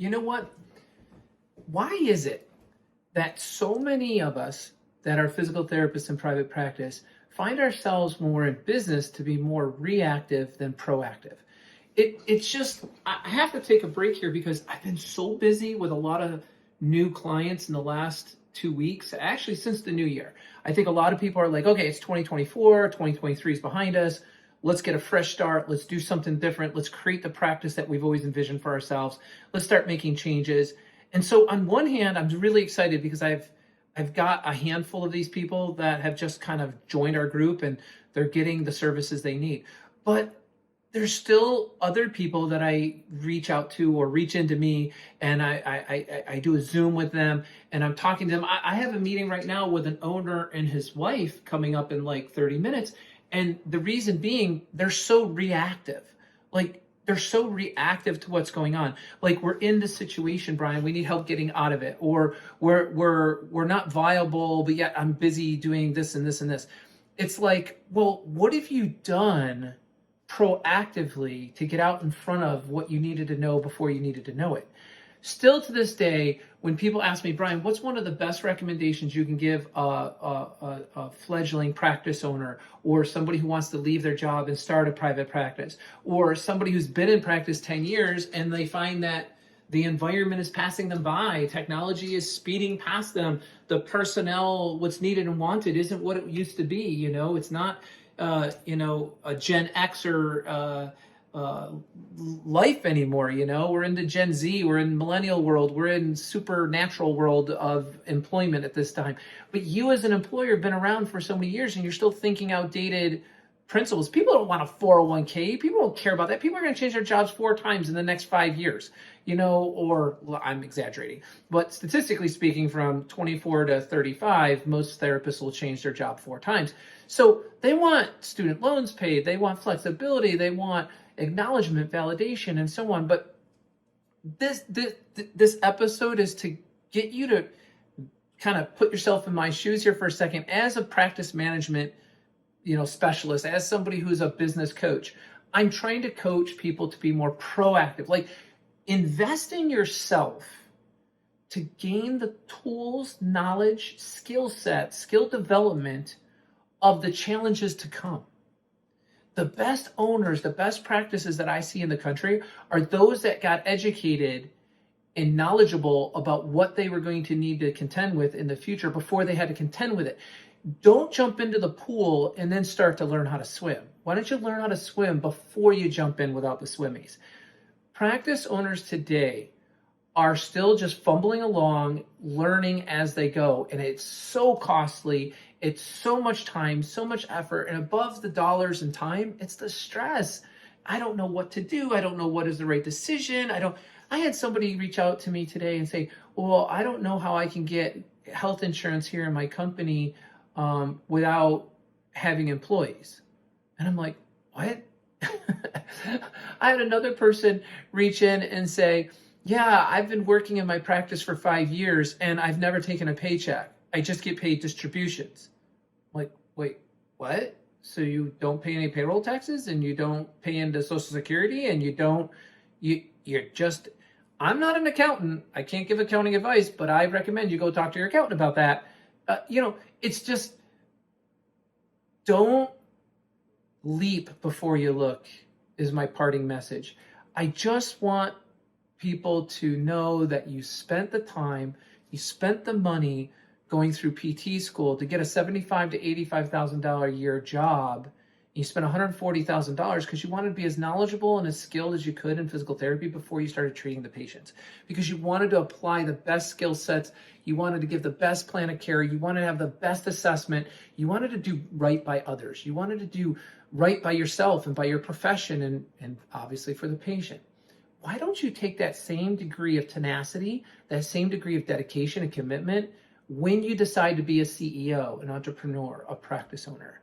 You know what? Why is it that so many of us that are physical therapists in private practice find ourselves when we're in business to be more reactive than proactive? It's just, I have to take a break here because I've been so busy with a lot of new clients in the last 2 weeks, actually since the new year. I think a lot of people are like, okay, it's 2024, 2023 is behind us. Let's get a fresh start. Let's do something different. Let's create the practice that we've always envisioned for ourselves. Let's start making changes. And so on one hand, I'm really excited because I've got a handful of these people that have just kind of joined our group and they're getting the services they need. But there's still other people that I reach out to or reach into me, and I do a Zoom with them and I'm talking to them. I have a meeting right now with an owner and his wife coming up in like 30 minutes. And the reason being, they're so reactive. Like, they're so reactive to what's going on. Like, we're in this situation, Brian, we need help getting out of it. Or we're not viable, but yet I'm busy doing this and this and this. It's like, well, what have you done proactively to get out in front of what you needed to know before you needed to know it? Still to this day, when people ask me, Brian, what's one of the best recommendations you can give a fledgling practice owner, or somebody who wants to leave their job and start a private practice, or somebody who's been in practice 10 years and they find that the environment is passing them by, technology is speeding past them, the personnel, what's needed and wanted isn't what it used to be. It's not a Gen X or life anymore. We're into Gen Z, we're in millennial world, we're in supernatural world of employment at this time. But you as an employer have been around for so many years and you're still thinking outdated principles. People don't want a 401k. People don't care about that. People are going to change their jobs 4 times in the next 5 years, or well, I'm exaggerating, but statistically speaking, from 24 to 35, most therapists will change their job 4 times. So they want student loans paid, they want flexibility, they want acknowledgement, validation, and so on. But this episode is to get you to kind of put yourself in my shoes here for a second. As a practice management, specialist, as somebody who's a business coach, I'm trying to coach people to be more proactive. Like, invest in yourself to gain the tools, knowledge, skill set, skill development of the challenges to come. The best owners, the best practices that I see in the country are those that got educated and knowledgeable about what they were going to need to contend with in the future before they had to contend with it. Don't jump into the pool and then start to learn how to swim. Why don't you learn how to swim before you jump in without the swimmies? Practice owners today are still just fumbling along, learning as they go. And it's so costly. It's so much time, so much effort. And above the dollars and time, it's the stress. I don't know what to do. I don't know what is the right decision. I had somebody reach out to me today and say, well, I don't know how I can get health insurance here in my company without having employees. And I'm like, what? I had another person reach in and say, yeah, I've been working in my practice for 5 years and I've never taken a paycheck. I just get paid distributions. I'm like, wait, what? So you don't pay any payroll taxes and you don't pay into Social Security and you're just, I'm not an accountant. I can't give accounting advice, but I recommend you go talk to your accountant about that. It's just, don't leap before you look is my parting message. I just want people to know that you spent the time, you spent the money going through PT school to get a $75,000 to $85,000 a year job. You spent $140,000 because you wanted to be as knowledgeable and as skilled as you could in physical therapy before you started treating the patients. Because you wanted to apply the best skill sets, you wanted to give the best plan of care, you wanted to have the best assessment, you wanted to do right by others, you wanted to do right by yourself and by your profession and obviously for the patient. Why don't you take that same degree of tenacity, that same degree of dedication and commitment when you decide to be a CEO, an entrepreneur, a practice owner?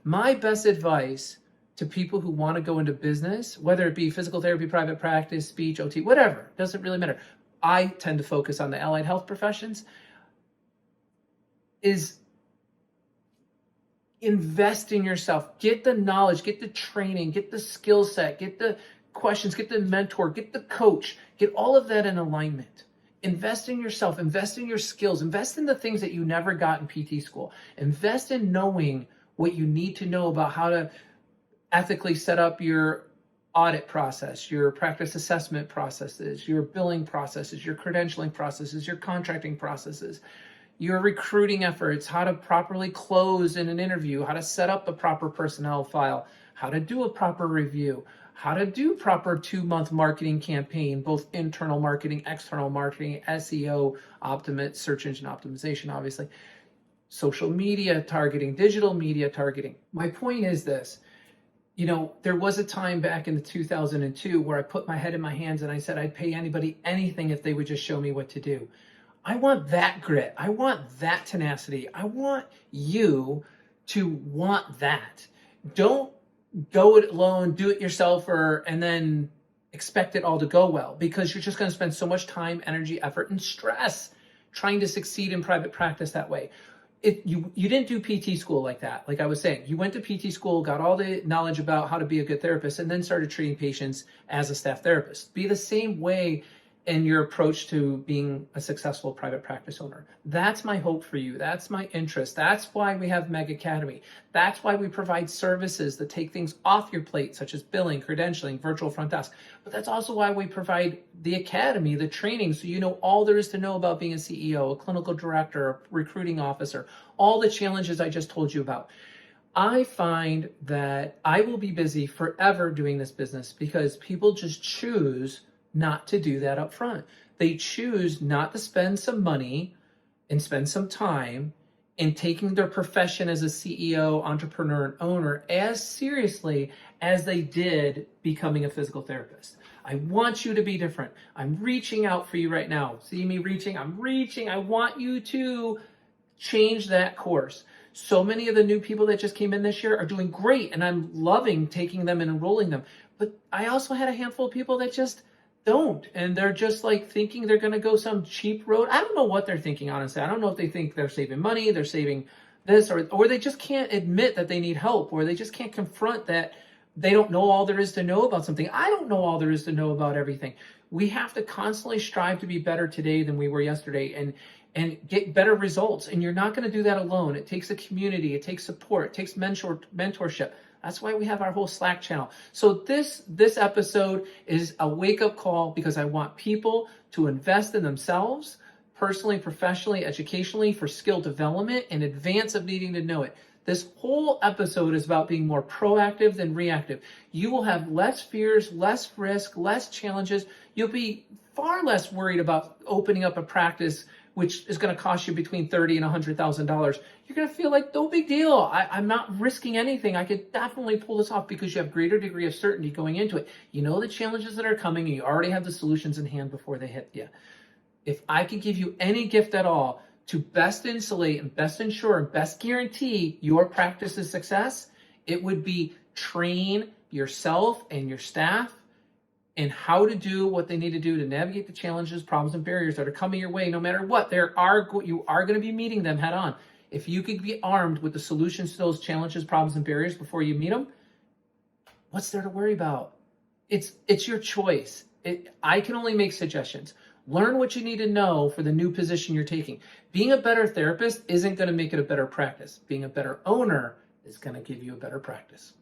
My best advice to people who want to go into business, whether it be physical therapy, private practice, speech, OT, whatever, doesn't really matter. I tend to focus on the allied health professions, is invest in yourself. Get the knowledge, get the training, get the skill set, get the questions, get the mentor, get the coach, get all of that in alignment. Invest in yourself, invest in your skills, invest in the things that you never got in PT school. Invest in knowing what you need to know about how to ethically set up your audit process, your practice assessment processes, your billing processes, your credentialing processes, your contracting processes, your recruiting efforts, how to properly close in an interview, how to set up the proper personnel file, how to do a proper review, how to do proper 2-month marketing campaign, both internal marketing, external marketing, SEO, search engine optimization, obviously, social media targeting, digital media targeting. My point is this. There was a time back in the 2002 where I put my head in my hands and I said I'd pay anybody anything if they would just show me what to do. I want that grit. I want that tenacity. I want you to want that. Don't go it alone, do it yourself, and then expect it all to go well, because you're just going to spend so much time, energy, effort, and stress trying to succeed in private practice that way. You didn't do PT school like that. Like I was saying, you went to PT school, got all the knowledge about how to be a good therapist, and then started treating patients as a staff therapist. Be the same way in your approach to being a successful private practice owner. That's my hope for you. That's my interest. That's why we have Meg Academy. That's why we provide services that take things off your plate, such as billing, credentialing, virtual front desk. But that's also why we provide the academy, the training, so you know all there is to know about being a CEO, a clinical director, a recruiting officer, all the challenges I just told you about. I find that I will be busy forever doing this business because people just choose not to do that up front. They choose not to spend some money and spend some time in taking their profession as a CEO, entrepreneur, and owner as seriously as they did becoming a physical therapist. I want you to be different. I'm reaching out for you right now. See me reaching? I'm reaching. I want you to change that course. So many of the new people that just came in this year are doing great, and I'm loving taking them and enrolling them. But I also had a handful of people that just don't, and they're just like thinking they're going to go some cheap road. I don't know what they're thinking, honestly. I don't know if they think they're saving money, they're saving this, or they just can't admit that they need help, or they just can't confront that they don't know all there is to know about something. I don't know all there is to know about everything. We have to constantly strive to be better today than we were yesterday and get better results. And you're not going to do that alone. It takes a community, it takes support, it takes mentorship. That's why we have our whole Slack channel. So this episode is a wake-up call because I want people to invest in themselves, personally, professionally, educationally, for skill development in advance of needing to know it. This whole episode is about being more proactive than reactive. You will have less fears, less risk, less challenges. You'll be far less worried about opening up a practice which is going to cost you between $30,000 and $100,000. You're going to feel like no big deal. I'm not risking anything. I could definitely pull this off because you have greater degree of certainty going into it. You know the challenges that are coming, and you already have the solutions in hand before they hit you. If I could give you any gift at all to best insulate and best ensure and best guarantee your practice's success, it would be train yourself and your staff and how to do what they need to do to navigate the challenges, problems, and barriers that are coming your way, no matter what. You are going to be meeting them head on. If you could be armed with the solutions to those challenges, problems, and barriers before you meet them, what's there to worry about? It's your choice. I can only make suggestions. Learn what you need to know for the new position you're taking. Being a better therapist isn't going to make it a better practice. Being a better owner is going to give you a better practice.